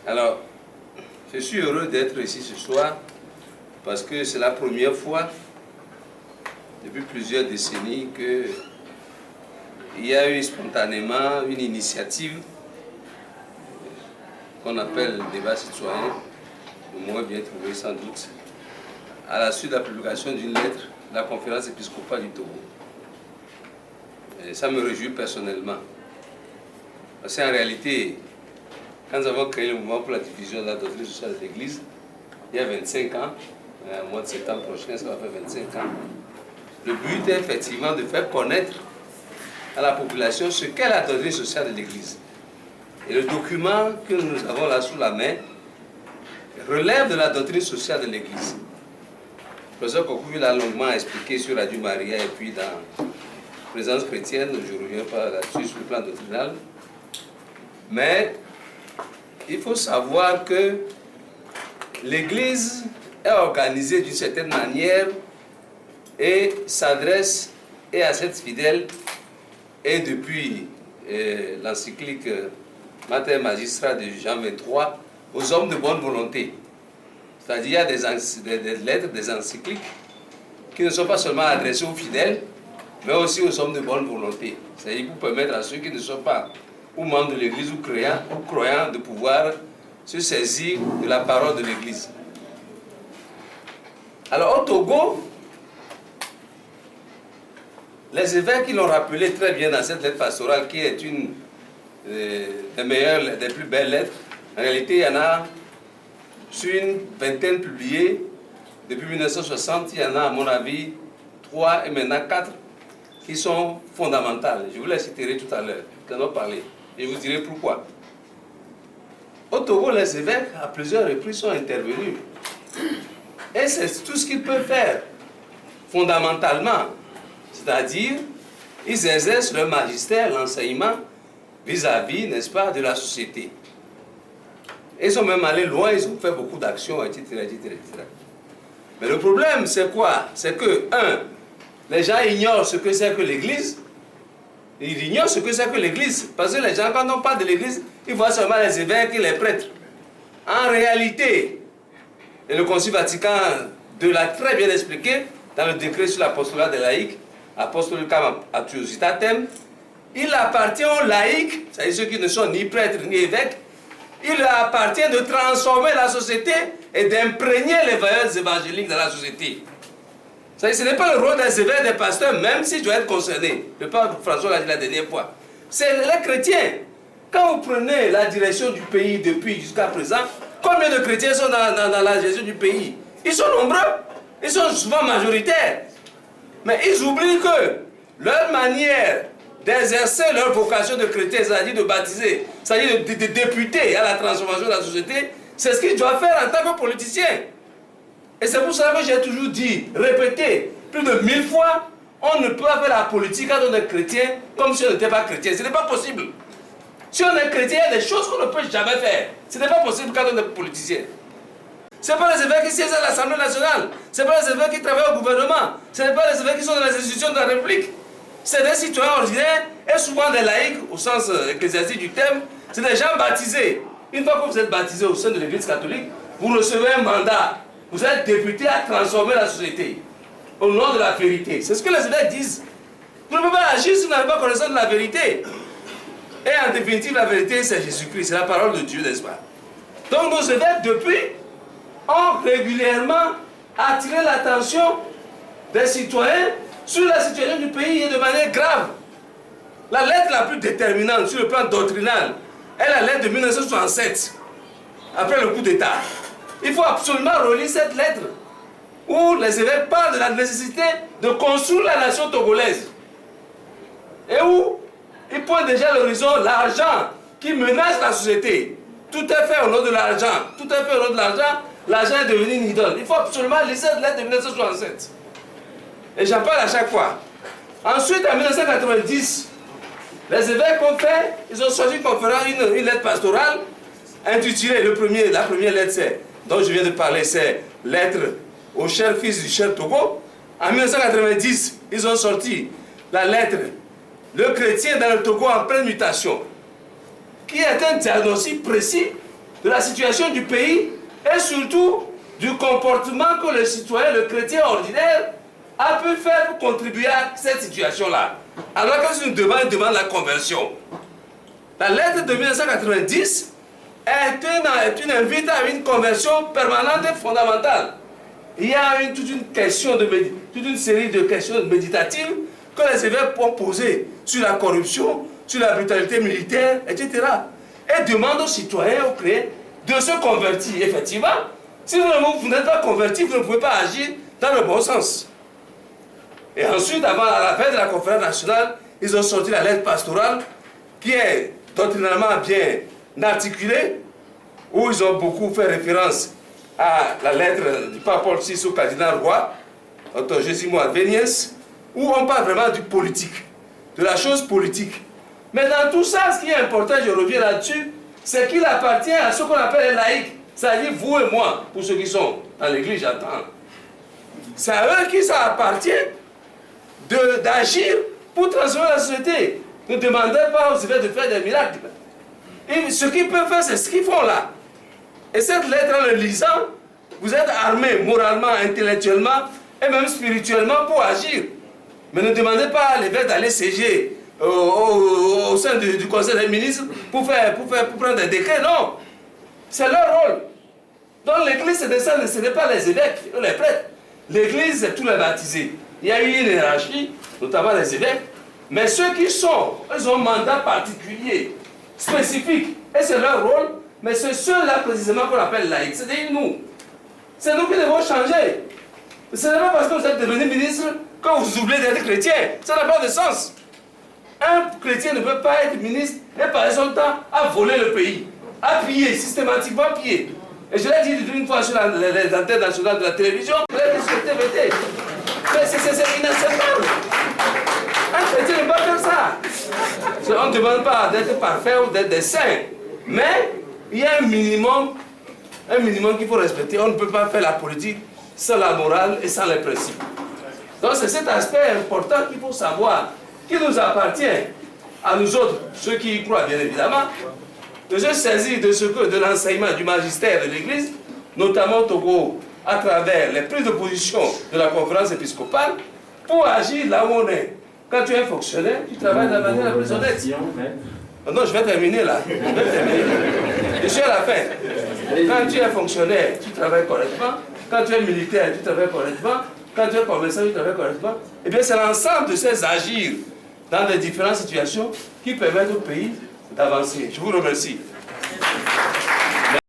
Alors, je suis heureux d'être ici ce soir parce que c'est la première fois depuis plusieurs décennies qu'il y a eu spontanément une initiative qu'on appelle le débat citoyen, le mot est bien trouvé sans doute, à la suite de la publication d'une lettre de la conférence épiscopale du Togo. Et ça me réjouit personnellement. Parce qu'en réalité, quand nous avons créé le mouvement pour la diffusion de la doctrine sociale de l'Église, il y a 25 ans, au mois de septembre prochain, ça va faire 25 ans, le but est effectivement de faire connaître à la population ce qu'est la doctrine sociale de l'Église. Et le document que nous avons là sous la main relève de la doctrine sociale de l'Église. Le professeur Kokou l'a longuement expliqué sur Radio Maria et puis dans Présence chrétienne, je ne reviens pas là-dessus sur le plan doctrinal. Mais il faut savoir que l'Église est organisée d'une certaine manière et s'adresse et à cette fidèle et depuis l'encyclique Mater Magistrat de Jean 23 aux hommes de bonne volonté. C'est-à-dire il y a des lettres, des encycliques qui ne sont pas seulement adressées aux fidèles, mais aussi aux hommes de bonne volonté. C'est-à-dire pour permettre à ceux qui ne sont pas ou membres de l'Église ou croyants de pouvoir se saisir de la parole de l'Église. Alors au Togo, les évêques qui l'ont rappelé très bien dans cette lettre pastorale qui est une des meilleures, des plus belles lettres, en réalité il y en a sur une vingtaine publiées depuis 1960, il y en a à mon avis 3 et maintenant 4 qui sont fondamentales. Je vous les citerai tout à l'heure, nous allons parler et je vous dirai pourquoi. Au Togo, les évêques à plusieurs reprises sont intervenus et c'est tout ce qu'ils peuvent faire fondamentalement, c'est-à-dire ils exercent leur magistère, l'enseignement vis-à-vis, n'est-ce pas, de la société. Ils sont même allés loin, ils ont fait beaucoup d'actions, etc., etc. Mais le problème, c'est quoi? C'est que, les gens ignorent ce que c'est que l'Église. Ils ignorent ce que c'est que l'Église. Parce que les gens, quand on parle de l'Église, ils voient seulement les évêques et les prêtres. En réalité, et le Concile Vatican II l'a très bien expliqué dans le décret sur l'apostolat des laïcs, Apostolicam Actuositatem, il appartient aux laïcs, c'est-à-dire ceux qui ne sont ni prêtres ni évêques, il leur appartient de transformer la société et d'imprégner les valeurs évangéliques dans la société. Ce n'est pas le rôle des évêques, des pasteurs, même si je dois être concerné. Le pape François l'a dit la dernière fois. C'est les chrétiens. Quand vous prenez la direction du pays depuis jusqu'à présent, combien de chrétiens sont dans la gestion du pays? Ils sont nombreux. Ils sont souvent majoritaires. Mais ils oublient que leur manière d'exercer leur vocation de chrétien, c'est-à-dire de baptiser, c'est-à-dire de députer à la transformation de la société, c'est ce qu'ils doivent faire en tant que politiciens. Et c'est pour cela que j'ai toujours dit, répété, plus de 1000 fois, on ne peut pas faire la politique quand on est chrétien comme si on n'était pas chrétien. Ce n'est pas possible. Si on est chrétien, il y a des choses qu'on ne peut jamais faire. Ce n'est pas possible quand on est politicien. Ce n'est pas les évêques qui siègent à l'Assemblée nationale. Ce n'est pas les évêques qui travaillent au gouvernement. Ce n'est pas les évêques qui sont dans les institutions de la République. C'est des citoyens ordinaires et souvent des laïcs au sens ecclésiastique du terme. C'est des gens baptisés. Une fois que vous êtes baptisé au sein de l'Église catholique, vous recevez un mandat. Vous êtes député à transformer la société au nom de la vérité. C'est ce que les évêques disent. Vous ne pouvez pas agir si vous n'avez pas connaissance de la vérité. Et en définitive, la vérité, c'est Jésus-Christ. C'est la parole de Dieu, n'est-ce pas? Donc nos évêques, depuis, ont régulièrement attiré l'attention des citoyens sur la situation du pays et de manière grave. La lettre la plus déterminante sur le plan doctrinal est la lettre de 1967, après le coup d'État. Il faut absolument relire cette lettre où les évêques parlent de la nécessité de construire la nation togolaise. Et où ils pointent déjà à l'horizon l'argent qui menace la société. Tout est fait au nom de l'argent. Tout est fait au nom de l'argent. L'argent est devenu une idole. Il faut absolument lire cette lettre de 1967. Et j'en parle à chaque fois. Ensuite, en 1990, les évêques ont fait, ils ont choisi comme conférence une lettre pastorale intitulée, la première lettre c'est, dont je viens de parler, c'est lettre au cher fils du cher Togo. En 1990, ils ont sorti la lettre Le chrétien dans le Togo en pleine mutation, qui est un diagnostic précis de la situation du pays et surtout du comportement que le citoyen, le chrétien ordinaire, a pu faire pour contribuer à cette situation-là. Alors que c'est une demande la conversion. La lettre de 1990 est une invite à une conversion permanente et fondamentale. Il y a toute une série de questions méditatives que les évêques ont posées sur la corruption, sur la brutalité militaire, etc. Et demandent aux citoyens, aux chrétiens, de se convertir. Effectivement, si vous n'êtes pas converti, vous ne pouvez pas agir dans le bon sens. Et ensuite, avant la fin de la conférence nationale, ils ont sorti la lettre pastorale qui est doctrinalement bien articulée, où ils ont beaucoup fait référence à la lettre du pape Paul VI au cardinal Roy, Dr. Jésus Advenies, où on parle vraiment du politique, de la chose politique. Mais dans tout ça, ce qui est important, je reviens là-dessus, c'est qu'il appartient à ce qu'on appelle les laïcs, c'est-à-dire vous et moi, pour ceux qui sont dans l'église, j'entends. C'est à eux qui ça appartient d'agir pour transformer la société. Ne demandez pas aux évêques de faire des miracles. Et ce qu'ils peuvent faire, c'est ce qu'ils font là. Et cette lettre, en le lisant, vous êtes armés moralement, intellectuellement et même spirituellement pour agir. Mais ne demandez pas à l'évêque d'aller siéger au sein du Conseil des ministres pour prendre des décrets. Non. C'est leur rôle. Dans l'église, ce n'est pas les évêques, les prêtres. L'église, c'est tous les baptisés. Il y a eu une hiérarchie, notamment les évêques. Mais ceux qui sont, ils ont un mandat particulier, spécifique. Et c'est leur rôle. Mais c'est ceux-là précisément qu'on appelle laïcs. C'est-à-dire nous. C'est nous qui devons changer. Ce n'est pas parce que vous êtes devenu ministre que vous oubliez d'être chrétien. Ça n'a pas de sens. Un chrétien ne peut pas être ministre et passer son temps à voler le pays, à piller, systématiquement piller. Et je l'ai dit une fois sur les antennes nationales de la télévision, je l'ai dit sur TVT. Mais c'est inacceptable. Un chrétien ne peut pas faire ça. On ne demande pas d'être parfait ou d'être des saints. Mais il y a un minimum qu'il faut respecter. On ne peut pas faire la politique sans la morale et sans les principes. Donc c'est cet aspect important qu'il faut savoir, qui nous appartient à nous autres, ceux qui y croient bien évidemment, de se saisir de l'enseignement du magistère de l'Église, notamment au Togo, à travers les prises de position de la conférence épiscopale, pour agir là où on est. Quand tu es fonctionnaire, tu travailles de la manière la plus honnête. Non, je vais terminer là. Je suis à la fin. Quand tu es fonctionnaire, tu travailles correctement. Quand tu es militaire, tu travailles correctement. Quand tu es commerçant, tu travailles correctement. Eh bien, c'est l'ensemble de ces agirs dans les différentes situations qui permettent au pays d'avancer. Je vous remercie.